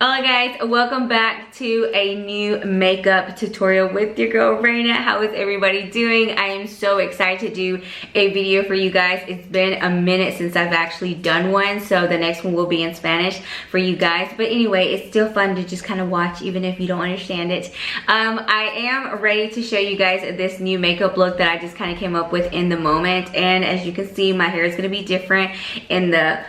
Hello guys, welcome back to a new makeup tutorial with your girl Raina. How is everybody doing? I am so excited to do a video for you guys. It's been a minute since I've actually done one, so the next one will be in Spanish for you guys. But anyway, it's still fun to just kind of watch even if you don't understand it. I am ready to show you guys this new makeup look that I just kind of came up with in the moment. And as you can see, my hair is going to be different in the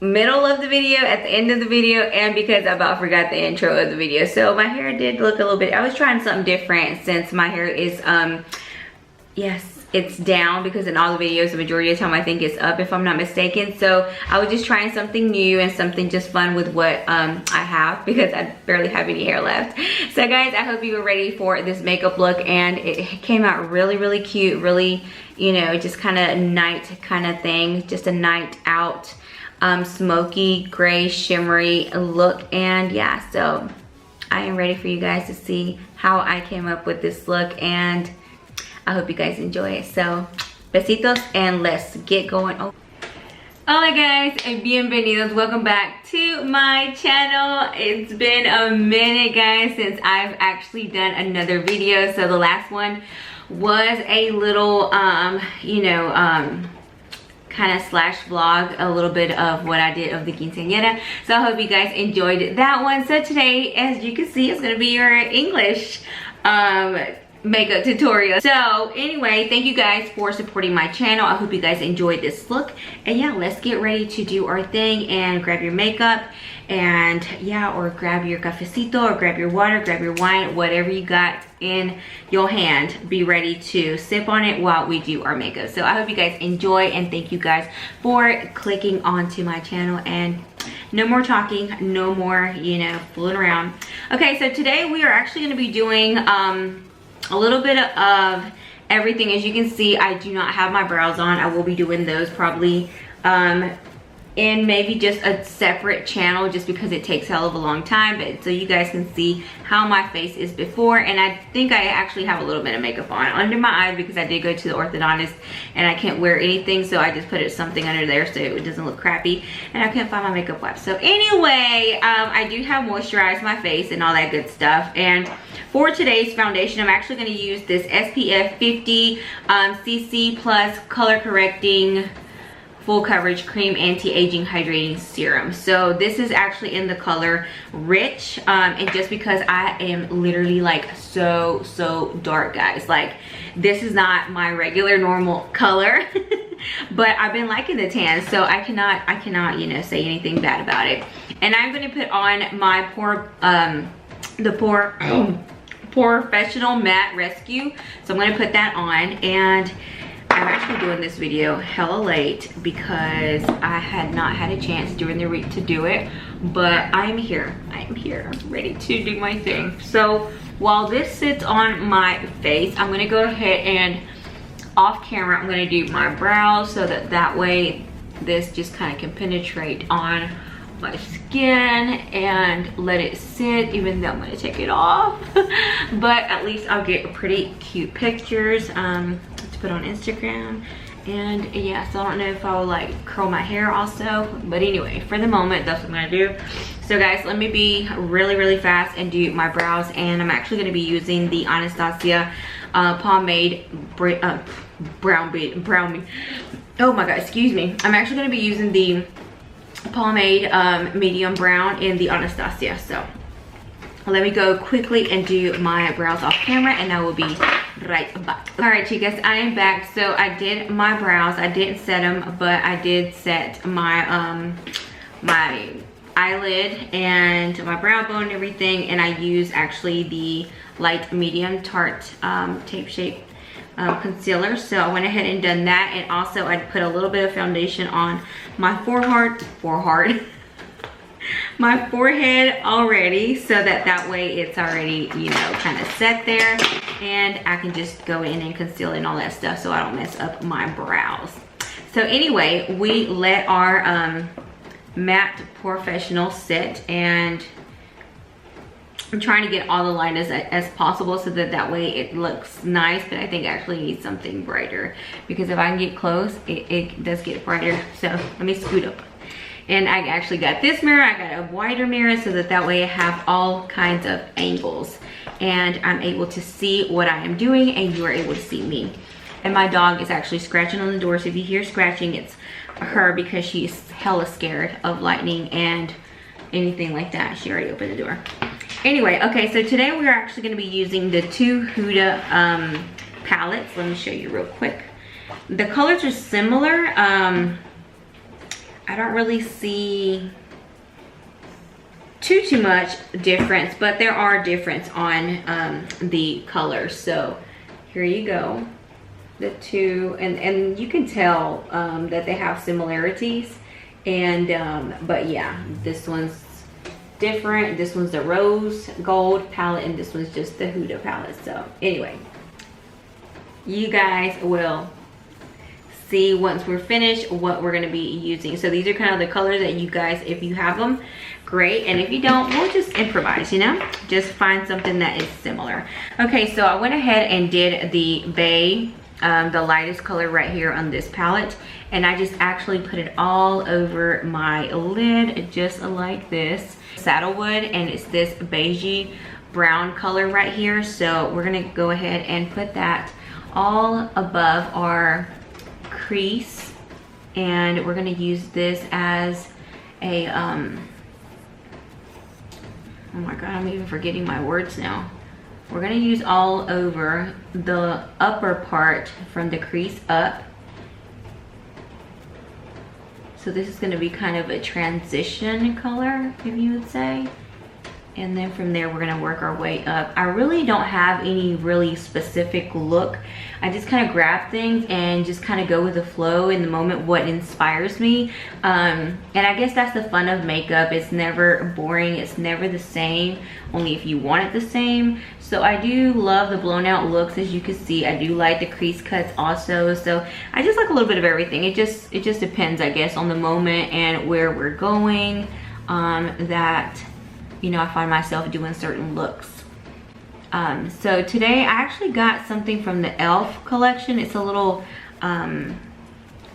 middle of the video, at the end of the video, and because I about forgot the intro of the video. So my hair did look a little bit, I was trying something different since my hair is yes, it's down, because in all the videos the majority of the time I think it's up if I'm not mistaken. So I was just trying something new and something just fun with what I have, because I barely have any hair left. So guys, I hope you were ready for this makeup look, and it came out really cute, really, you know, just kind of night kind of thing, just a night out smoky gray shimmery look. And yeah, so I am ready for you guys to see how I came up with this look, and I hope you guys enjoy it. So besitos, and let's get going. Hola guys, bienvenidos, welcome back to my channel. It's been a minute guys since I've actually done another video. So the last one was a little kind of slash vlog, a little bit of what I did of the quinceañera. So I hope you guys enjoyed that one. So today, as you can see, it's gonna be your English makeup tutorial. So anyway, thank you guys for supporting my channel. I hope you guys enjoyed this look, and yeah, let's get ready to do our thing and grab your makeup, and yeah, or grab your cafecito, or grab your water, grab your wine, whatever you got in your hand. Be ready to sip on it while we do our makeup. So I hope you guys enjoy, and thank you guys for clicking onto my channel. And no more talking, no more, you know, fooling around. Okay, so today we are actually going to be doing a little bit of everything. As you can see, I do not have my brows on. I will be doing those probably in maybe just a separate channel, just because it takes a hell of a long time, but so you guys can see how my face is before. And I think I actually have a little bit of makeup on under my eyes, because I did go to the orthodontist and I can't wear anything, so I just put something under there so it doesn't look crappy, and I can't find my makeup wipes. So anyway, I do have moisturized my face and all that good stuff. And for today's foundation, I'm actually going to use this SPF 50 CC plus color correcting full coverage cream anti-aging hydrating serum. So this is actually in the color Rich, and just because I am literally like so dark guys, like this is not my regular normal color but I've been liking the tan, so I cannot you know, say anything bad about it. And I'm going to put on my Professional Matte Rescue, so I'm going to put that on. And I'm actually doing this video hella late because I had not had a chance during the week to do it, but I'm here ready to do my thing. So while this sits on my face, I'm gonna go ahead and off camera I'm gonna do my brows, so that way this just kind of can penetrate on my skin and let it sit, even though I'm gonna take it off but at least I'll get pretty cute pictures put on Instagram. And yeah, so I don't know if I will like curl my hair also, but anyway, for the moment that's what I'm gonna do. So guys, let me be really fast and do my brows. And I'm actually gonna be using the Anastasia pomade brown, oh my god, excuse me. I'm actually gonna be using the pomade medium brown in the Anastasia. So let me go quickly and do my brows off camera, and I will be right back. All right, chicas, I am back. So I did my brows. I didn't set them, but I did set my my eyelid and my brow bone and everything. And I used actually the light medium Tarte Tape Shape concealer. So I went ahead and done that. And also I put a little bit of foundation on my my forehead already, so that way it's already, you know, kind of set there, and I can just go in and conceal and all that stuff so I don't mess up my brows. So anyway, we let our matte professional sit, and I'm trying to get all the line as possible so that way it looks nice, but I think I actually need something brighter, because if I can get close, it does get brighter. So let me scoot up And I actually got this mirror. I got a wider mirror so that way I have all kinds of angles. And I'm able to see what I am doing and you are able to see me. And my dog is actually scratching on the door. So if you hear scratching, it's her because she's hella scared of lightning and anything like that. She already opened the door. Anyway, okay, so today we're actually going to be using the two Huda palettes. Let me show you real quick. The colors are similar. I don't really see too much difference, but there are difference on the colors. So here you go, the two, and you can tell that they have similarities. And but yeah, this one's different. This one's the rose gold palette and this one's just the Huda palette. So anyway, you guys will see once we're finished what we're going to be using. So these are kind of the colors that you guys, if you have them, great, and if you don't, we'll just improvise, you know, just find something that is similar. Okay, so I went ahead and did the bay, the lightest color right here on this palette, and I just actually put it all over my lid just like this. Saddlewood, and it's this beigey brown color right here. So we're gonna go ahead and put that all above our crease, and we're gonna use this as a oh my god, I'm even forgetting my words now. We're gonna use all over the upper part from the crease up. So this is gonna be kind of a transition color, if you would say. And then from there, we're gonna work our way up. I really don't have any really specific look. I just kind of grab things and just kind of go with the flow in the moment, what inspires me. And I guess that's the fun of makeup. It's never boring, it's never the same, only if you want it the same. So I do love the blown out looks, as you can see. I do like the crease cuts also. So I just like a little bit of everything. It just depends, I guess, on the moment and where we're going, that, you know, I find myself doing certain looks. So today I actually got something from the 𝐿f collection. It's a little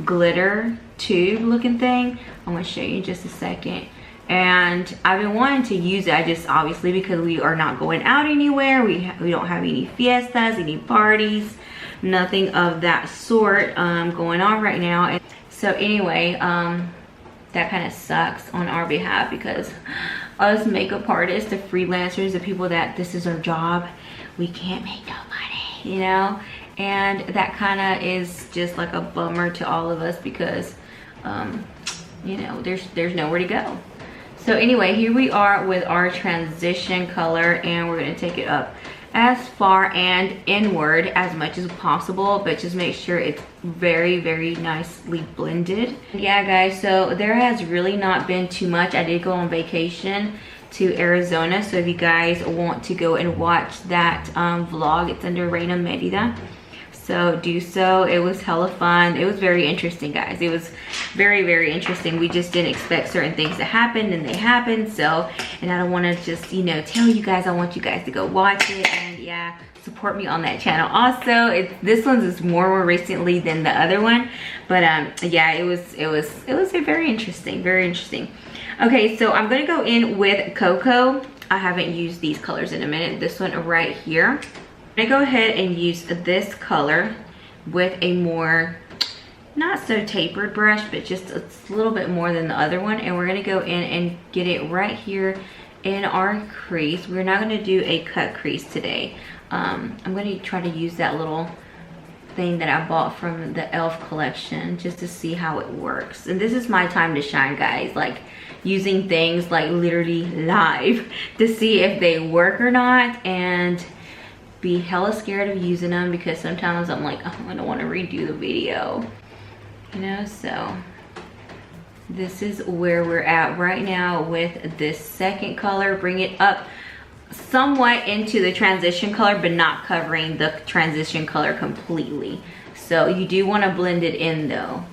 glitter tube looking thing. I'm gonna show you in just a second. And I've been wanting to use it. I just, obviously, because we are not going out anywhere, we don't have any fiestas, any parties, nothing of that sort going on right now. And so anyway, that kind of sucks on our behalf, because us makeup artists, the freelancers, the people that this is our job, we can't make no money, you know. And that kind of is just like a bummer to all of us, because you know, there's nowhere to go. So anyway, here we are with our transition color, and we're going to take it up as far and inward as much as possible, but just make sure it's very, very nicely blended. Yeah guys, so there has really not been too much. I did go on vacation to Arizona, so if you guys want to go and watch that vlog, it's under Reina Merida. So do so. It was hella fun. It was very interesting, guys. It was very, very interesting. We just didn't expect certain things to happen, and they happened. So, and I don't want to just, you know, tell you guys. I want you guys to go watch it, and yeah, support me on that channel. Also, this one's is more recently than the other one, but yeah, it was a very interesting, very interesting. Okay, so I'm gonna go in with Cocoa. I haven't used these colors in a minute. This one right here. I'm gonna go ahead and use this color with a more, not so tapered brush, but just a little bit more than the other one. And we're gonna go in and get it right here in our crease. We're not gonna do a cut crease today. I'm gonna try to use that little thing that I bought from the 𝐿f collection just to see how it works. And this is my time to shine, guys. Like, using things like literally live to see if they work or not, and be hella scared of using them, because sometimes I'm like, oh, I don't want to redo the video, you know. So this is where we're at right now with this second color. Bring it up somewhat into the transition color, but not covering the transition color completely. So you do want to blend it in though,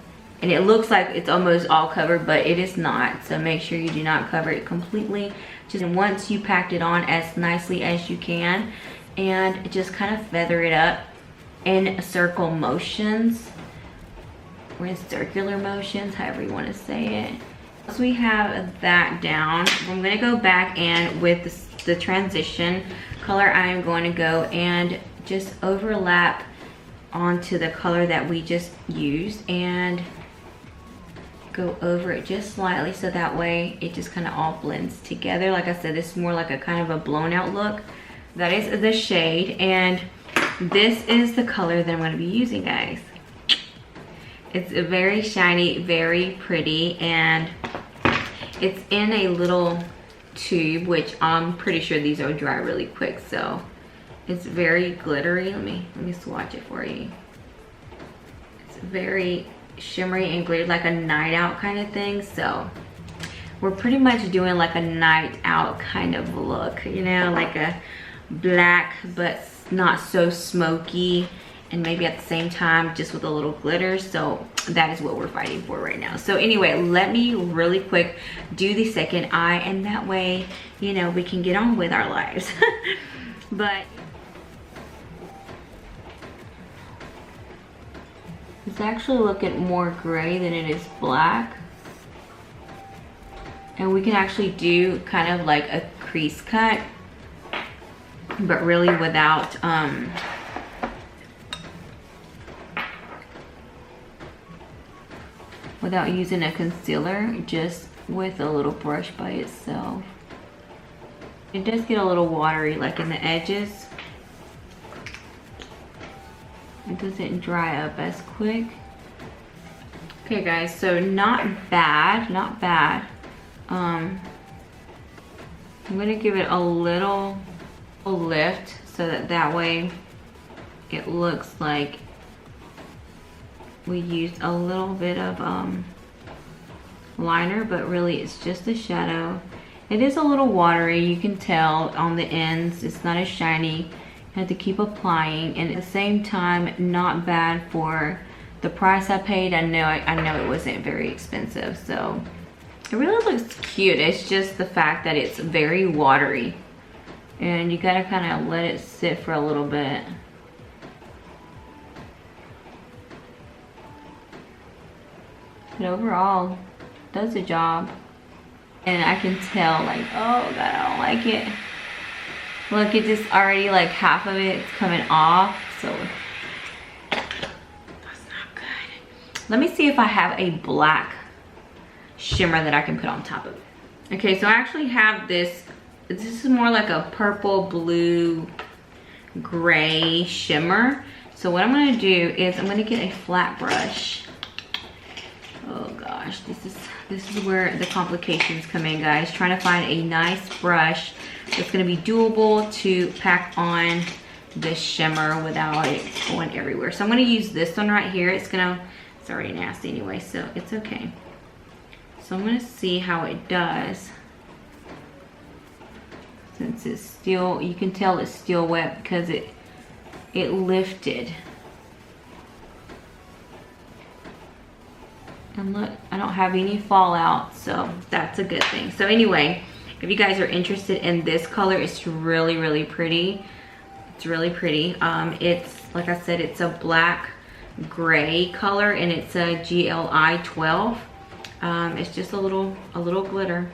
and it looks like it's almost all covered, but it is not. So make sure you do not cover it completely. Just once you packed it on as nicely as you can, and just kind of feather it up in circle motions, or in circular motions, however you want to say it. Once we have that down, I'm going to go back and with the transition color, I am going to go and just overlap onto the color that we just used and go over it just slightly so that way it just kind of all blends together. Like I said, this is more like a kind of a blown out look. That is the shade, and this is the color that I'm going to be using, guys. It's very shiny, very pretty, and it's in a little tube, which I'm pretty sure these will dry really quick, so it's very glittery. Let me swatch it for you. It's very shimmery and glittery, like a night out kind of thing. So we're pretty much doing like a night out kind of look, you know, like a black but not so smoky, and maybe at the same time just with a little glitter. So that is what we're fighting for right now. So anyway, let me really quick do the second eye, and that way, you know, we can get on with our lives. But it's actually looking more gray than it is black, and we can actually do kind of like a crease cut, but really without using a concealer, just with a little brush by itself. It does get a little watery like in the edges. It doesn't dry up as quick. Okay guys, so not bad, not bad. I'm gonna give it a little lift so that way it looks like we used a little bit of liner, but really it's just a shadow. It is a little watery, you can tell on the ends. It's not as shiny. You have to keep applying, and at the same time, not bad for the price I paid. I know it wasn't very expensive, so it really looks cute. It's just the fact that it's very watery, and you gotta kind of let it sit for a little bit. But overall, does the job. And I can tell, like, oh god, I don't like it. Look, it just already, like, half of it is coming off, so that's not good. Let me see if I have a black shimmer that I can put on top of it. Okay, so I actually have this. This is more like a purple, blue, gray shimmer. So what I'm gonna do is I'm gonna get a flat brush. Oh gosh, this is where the complications come in, guys. Trying to find a nice brush that's gonna be doable to pack on this shimmer without it going everywhere. So I'm gonna use this one right here. It's already nasty anyway, so it's okay. So I'm gonna see how it does. Since it's still, you can tell it's still wet because it lifted. And look, I don't have any fallout, so that's a good thing. So anyway, if you guys are interested in this color, it's really, really pretty. It's really pretty. It's, like I said, it's a black gray color, and it's a GLI 12. It's just a little glitter,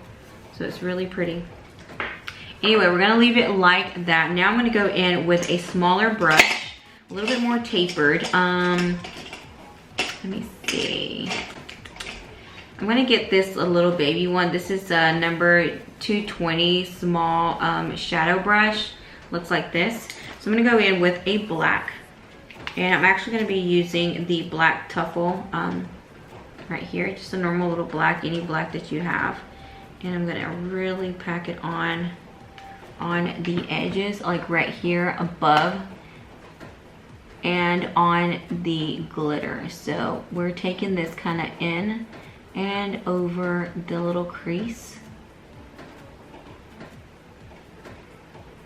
so it's really pretty. Anyway, we're gonna leave it like that. Now I'm gonna go in with a smaller brush, a little bit more tapered. Let me see. I'm gonna get this a little baby one. This is number 220 small shadow brush. Looks like this. So I'm gonna go in with a black, and I'm actually gonna be using the black Tuffle right here, just a normal little black, any black that you have. And I'm gonna really pack it on the edges, like right here above, and on the glitter. So we're taking this kind of in and over the little crease.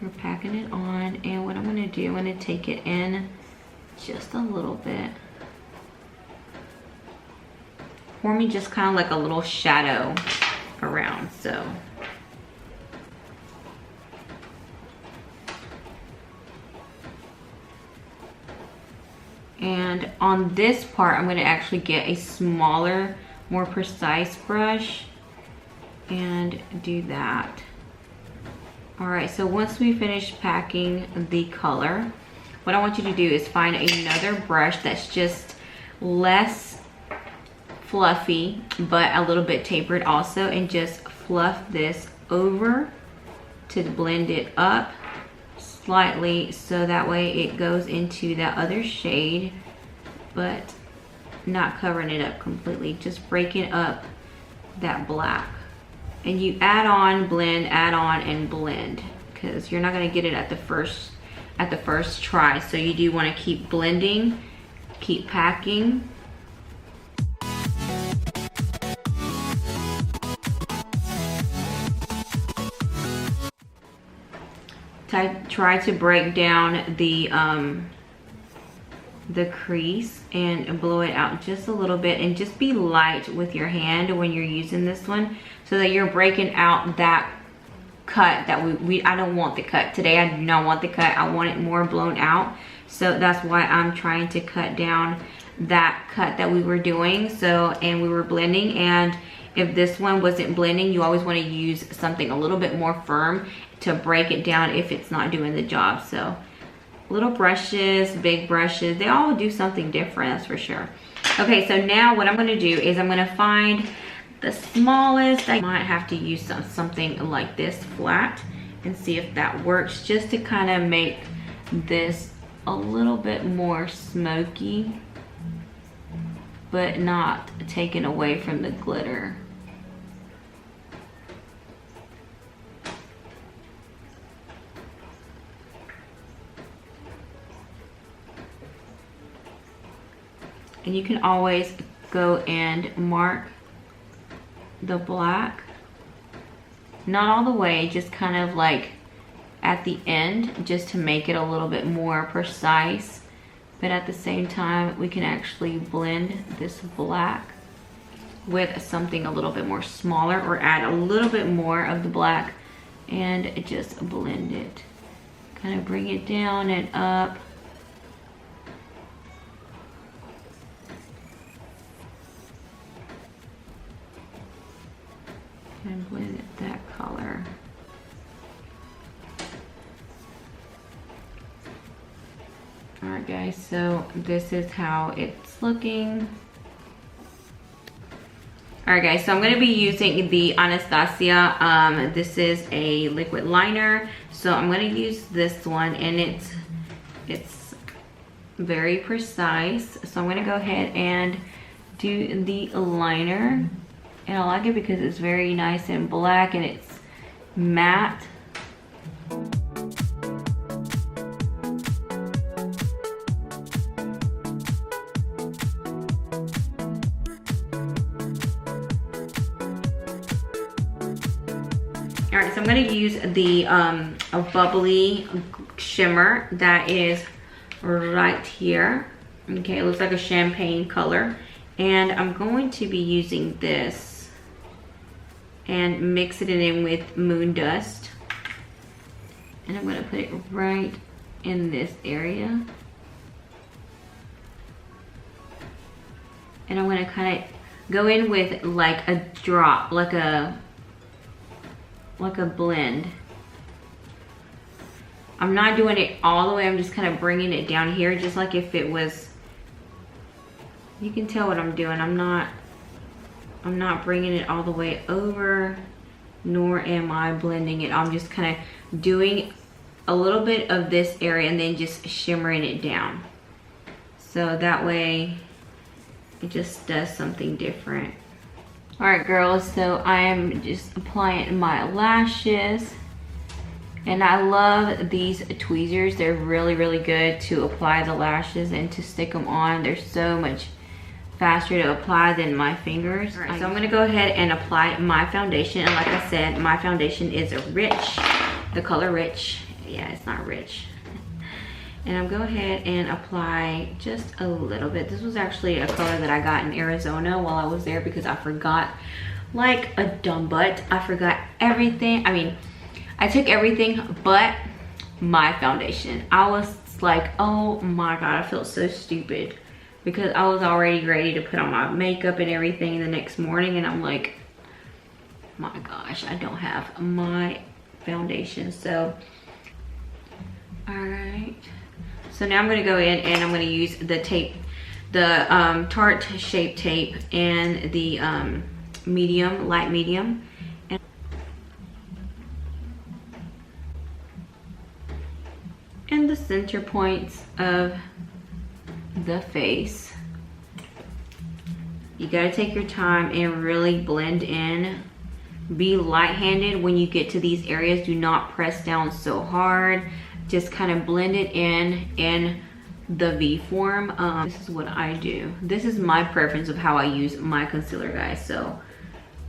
We're packing it on, and what I'm gonna do, I'm gonna take it in just a little bit, forming just kind of like a little shadow around. So and on this part, I'm going to actually get a smaller, more precise brush, and do that. All right, so once we finish packing the color, what I want you to do is find another brush that's just less fluffy, but a little bit tapered also, and just fluff this over to blend it up slightly so that way it goes into that other shade, but not covering it up completely, just breaking up that black. And you add on, blend, add on, and blend, because you're not going to get it at the first try. So you do want to keep blending, keep packing. Try to break down the crease and blow it out just a little bit, and just be light with your hand when you're using this one so that you're breaking out that cut that I don't want the cut today. I do not want the cut. I want it more blown out. So that's why I'm trying to cut down that cut that we were doing. So, and we were blending, and if this one wasn't blending, you always want to use something a little bit more firm to break it down if it's not doing the job. So little brushes, big brushes, they all do something different, that's for sure. Okay, so now what I'm going to do is I'm going to find the smallest. I might have to use something like this flat and see if that works, just to kind of make this a little bit more smoky, but not taken away from the glitter. And you can always go and mark the black, not all the way, just kind of like at the end, just to make it a little bit more precise. But at the same time, we can actually blend this black with something a little bit more smaller, or add a little bit more of the black and just blend it. Kind of bring it down and up. And blend that color. Alright guys, so this is how it's looking. Alright guys, so I'm going to be using the Anastasia. This is a liquid liner. So I'm going to use this one, and it's very precise. So I'm going to go ahead and do the liner. And I like it because it's very nice and black, and it's matte. Alright, so I'm going to use the a bubbly shimmer that is right here. Okay, it looks like a champagne color. And I'm going to be using this and mix it in with moon dust, and I'm going to put it right in this area, and I'm going to kind of go in with like a drop, like a blend. I'm not doing it all the way, I'm just kind of bringing it down here, just like if it was, you can tell what I'm doing. I'm not bringing it all the way over, nor am I blending it. I'm just kind of doing a little bit of this area and then just shimmering it down. So that way it just does something different. All right, girls, so I am just applying my lashes. And I love these tweezers. They're really, really good to apply the lashes and to stick them on. They're so much faster to apply than my fingers. All right, so I'm gonna go ahead and apply my foundation. And like I said, my foundation is Rich, the color Rich. Yeah, it's not rich. And I'm going to go ahead and apply just a little bit. This was actually a color that I got in Arizona while I was there, because I forgot, like a dumb butt, I forgot everything. I mean, I took everything but my foundation. I was like, oh my God, I felt so stupid, because I was already ready to put on my makeup and everything the next morning, and I'm like, my gosh, I don't have my foundation. So, all right. So now I'm gonna go in and I'm gonna use the tape, the Tarte Shape Tape and the medium, light medium. And the center points of the face. You gotta take your time and really blend in. Be light-handed when you get to these areas. Do not press down so hard. Just kind of blend it in the V form. This is what I do. This is my preference of how I use my concealer, guys. So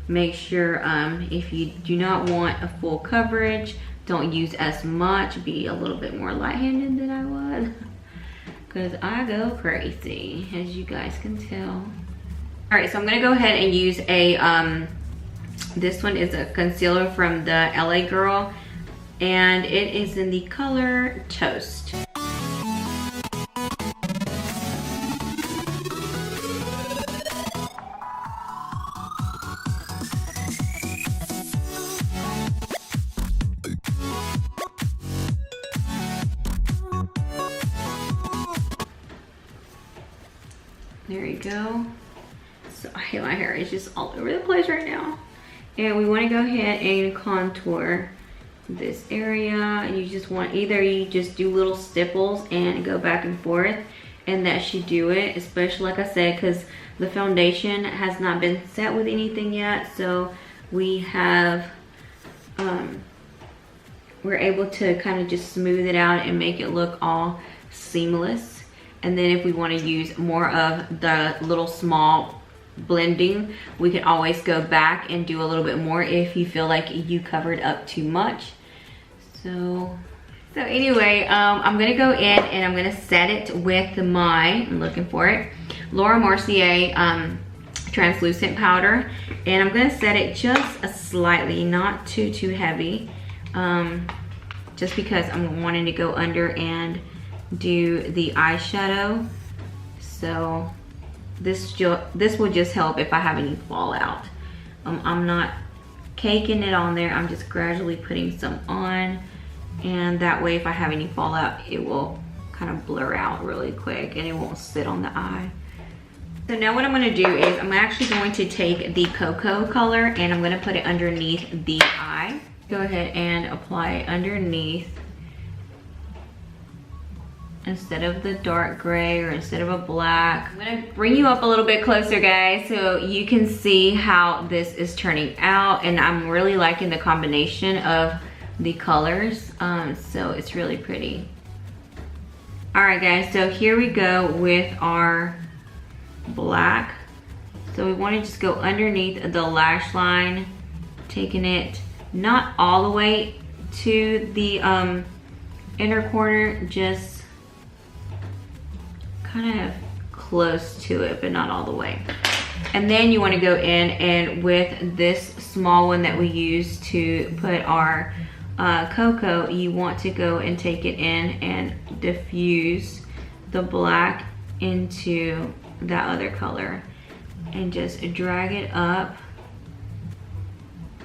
make sure if you do not want a full coverage, don't use as much. Be a little bit more light-handed than I was, because I go crazy, as you guys can tell. All right, so I'm gonna go ahead and use a this one is a concealer from the LA Girl, and it is in the color Toast. There you go. So my hair is just all over the place right now. And we want to go ahead and contour this area. And you just want, either you just do little stipples and go back and forth, and that should do it, especially like I said, because the foundation has not been set with anything yet. So we have we're able to kind of just smooth it out and make it look all seamless. And then if we want to use more of the little small blending, we can always go back and do a little bit more if you feel like you covered up too much. So anyway, I'm gonna go in and I'm gonna set it with I'm looking for it, Laura Mercier translucent powder, and I'm gonna set it just a slightly, not too heavy, just because I'm wanting to go under and do the eyeshadow. So this will just help if I have any fallout. I'm not caking it on there, I'm just gradually putting some on, and that way if I have any fallout, it will kind of blur out really quick and it won't sit on the eye. So now what I'm going to do is I'm actually going to take the cocoa color and I'm going to put it underneath the eye. Go ahead and apply it underneath instead of the dark gray or instead of a black. I'm gonna bring you up a little bit closer, guys, so you can see how this is turning out, and I'm really liking the combination of the colors, so it's really pretty. All right, guys, so here we go with our black. So we want to just go underneath the lash line, taking it not all the way to the inner corner, just kind of close to it, but not all the way. And then you want to go in and with this small one that we use to put our cocoa, you want to go and take it in and diffuse the black into that other color and just drag it up,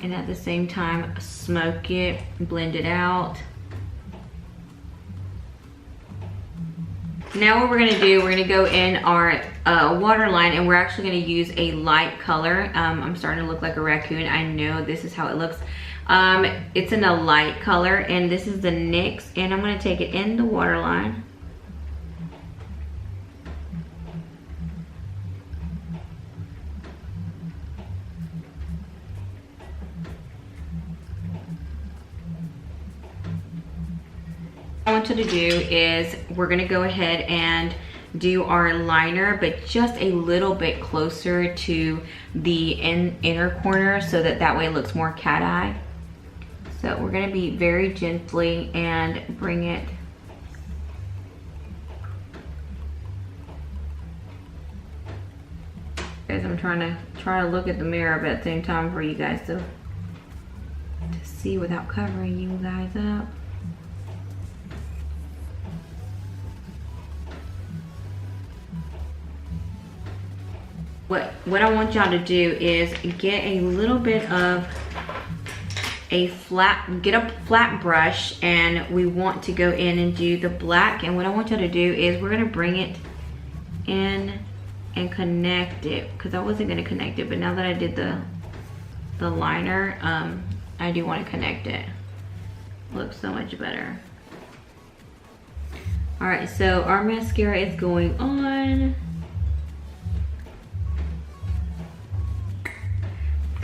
and at the same time smoke it, blend it out. Now what we're gonna do, we're gonna go in our waterline, and we're actually gonna use a light color. I'm starting to look like a raccoon. I know this is how it looks. It's in a light color, and this is the NYX, and I'm gonna take it in the waterline. What I want you to do is we're gonna go ahead and do our liner, but just a little bit closer to the inner corner so that way it looks more cat eye. So we're gonna be very gently and bring it as I'm trying to look at the mirror, but at the same time for you guys to see without covering you guys up. What I want y'all to do is get a little bit of get a flat brush, and we want to go in and do the black. And what I want y'all to do is we're gonna bring it in and connect it, because I wasn't gonna connect it, but now that I did the liner, I do want to connect it. Looks so much better. All right, so our mascara is going on.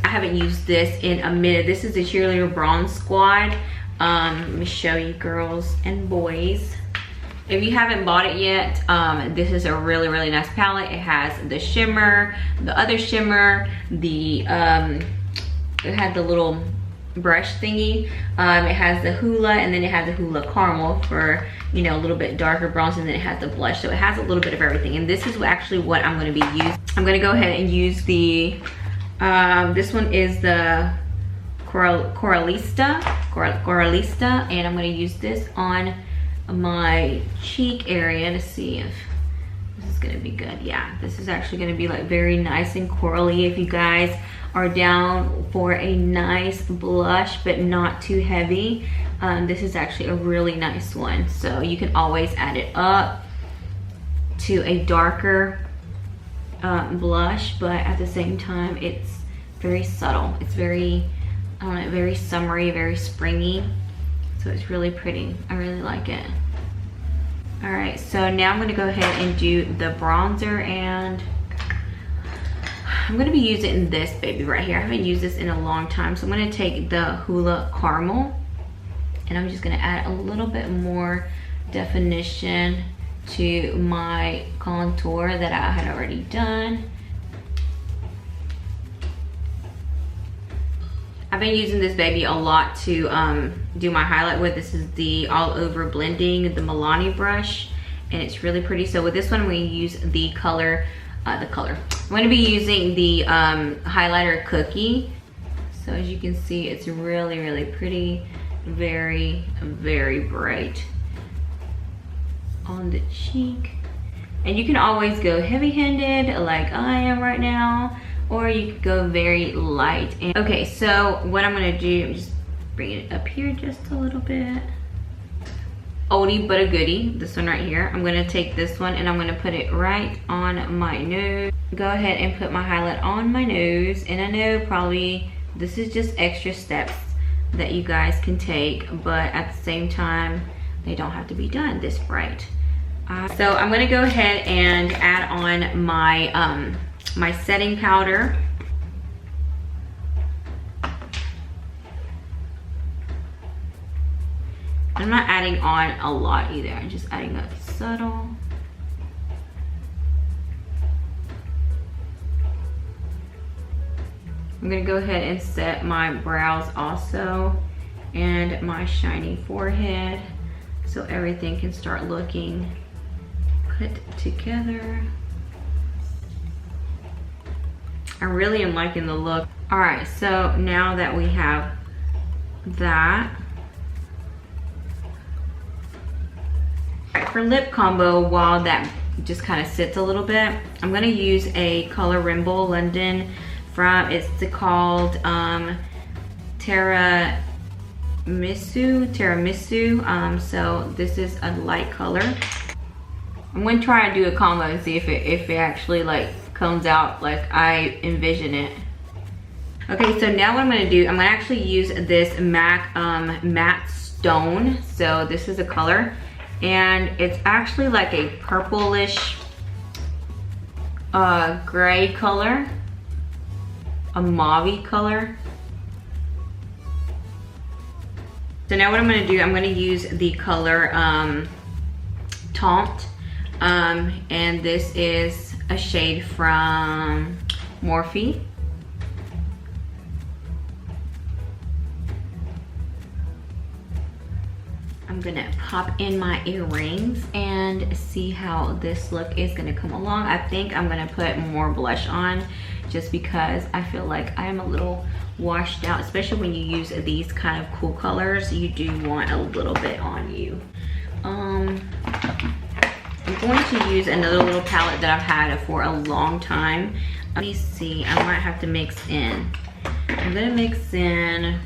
I haven't used this in a minute. This is the Cheerleader Bronze Squad. Let me show you, girls and boys. If you haven't bought it yet, this is a really, really nice palette. It has the shimmer, the other shimmer, it had the little brush thingy. It has the Hoola, and then it has the Hoola Caramel for, you know, a little bit darker bronze, and then it has the blush. So it has a little bit of everything. And this is actually what I'm gonna be using. I'm gonna go ahead and use the, this one is the Coralista, and I'm gonna use this on my cheek area to see if this is gonna be good. Yeah, this is actually gonna be like very nice and corally. If you guys are down for a nice blush but not too heavy, this is actually a really nice one. So you can always add it up to a darker blush, but at the same time it's very subtle. It's very, I don't know, very summery, very springy. So it's really pretty. I really like it. All right, so now I'm gonna go ahead and do the bronzer, and I'm gonna be using this baby right here. I haven't used this in a long time. So I'm gonna take the Hoola Caramel, and I'm just gonna add a little bit more definition to my contour that I had already done. I've been using this baby a lot to do my highlight with. This is the All Over Blending, the Milani brush, and it's really pretty. So with this one, I'm going to use the color. I'm going to be using the highlighter Cookie. So as you can see, it's really, really pretty, very, very bright on the cheek. And you can always go heavy-handed like I am right now, or you could go very light. And okay, so what I'm gonna do, I'm just bringing it up here just a little bit. Oldie but a goodie, this one right here. I'm gonna take this one and I'm gonna put it right on my nose. Go ahead and put my highlight on my nose. And I know probably this is just extra steps that you guys can take, but at the same time, they don't have to be done this bright. So I'm gonna go ahead and add on my my setting powder. I'm not adding on a lot either. I'm just adding a subtle. I'm gonna go ahead and set my brows also, and my shiny forehead, so everything can start looking put together. I really am liking the look. All right, so now that we have that. All right, for lip combo, while that just kind of sits a little bit, I'm gonna use a Color Rimble London from, it's called Tiramisu. So this is a light color. I'm gonna try and do a combo and see if it actually like comes out like I envision it. Okay, so now what I'm gonna do, I'm gonna actually use this MAC Matte Stone. So this is a color, and it's actually like a purplish gray color, a mauve color. So now what I'm gonna do, I'm gonna use the color Taunt, and this is a shade from Morphe. I'm gonna pop in my earrings and see how this look is gonna come along. I think I'm gonna put more blush on just because I feel like I am a little washed out, especially when you use these kind of cool colors. You do want a little bit on you. I'm going to use another little palette that I've had for a long time. Let me see, I might have to mix in. I'm gonna mix in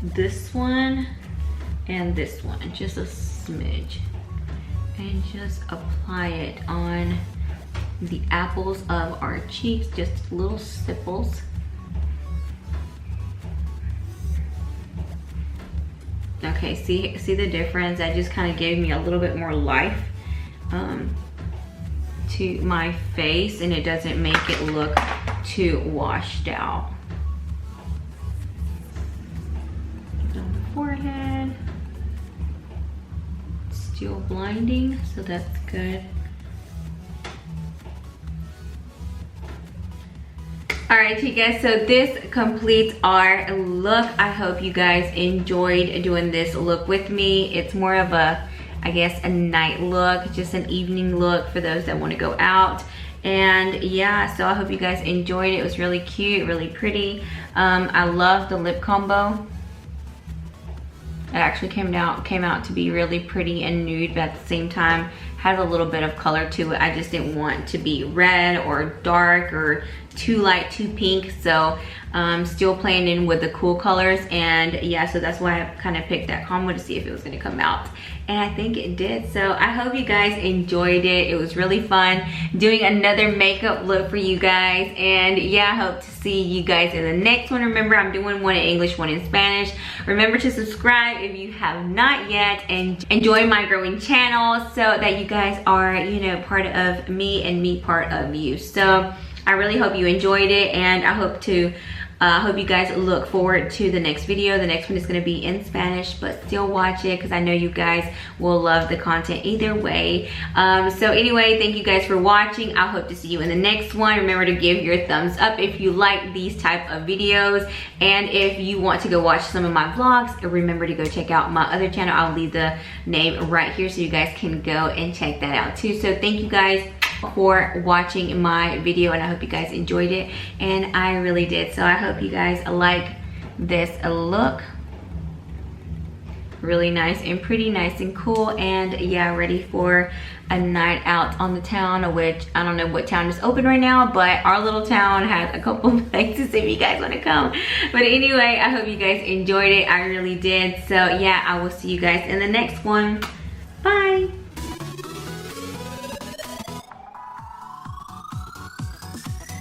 this one and this one, just a smidge, and just apply it on the apples of our cheeks, just little stipples. Okay, see the difference? That just kind of gave me a little bit more life to my face, and it doesn't make it look too washed out. On the forehead, still blinding, so that's good. All right, you guys, so this completes our look. I hope you guys enjoyed doing this look with me. It's more of a, I guess, a night look, just an evening look for those that want to go out. And yeah, so I hope you guys enjoyed it. It was really cute, really pretty. I love the lip combo. It actually came out to be really pretty and nude, but at the same time has a little bit of color to it. I just didn't want to be red or dark or too light, too pink. So still playing in with the cool colors. And yeah, so that's why I kind of picked that combo to see if it was going to come out. And I think it did. So I hope you guys enjoyed it. It was really fun doing another makeup look for you guys. And yeah, I hope to see you guys in the next one. Remember, I'm doing one in English, one in Spanish. Remember to subscribe if you have not yet, and join my growing channel so that you guys are, you know, part of me and me part of you. So I really hope you enjoyed it, and I hope you guys look forward to the next video. The next one is going to be in Spanish, but still watch it because I know you guys will love the content either way. So anyway, thank you guys for watching. I hope to see you in the next one. Remember to give your thumbs up if you like these type of videos, and if you want to go watch some of my vlogs, remember to go check out my other channel. I'll leave the name right here so you guys can go and check that out too. So thank you guys for watching my video, and I hope you guys enjoyed it, and I really did. So I hope you guys like this look. Really nice and pretty, nice and cool, and yeah, ready for a night out on the town, which I don't know what town is open right now, but our little town has a couple of places if you guys want to come. But anyway, I hope you guys enjoyed it. I really did. So yeah, I will see you guys in the next one. Bye.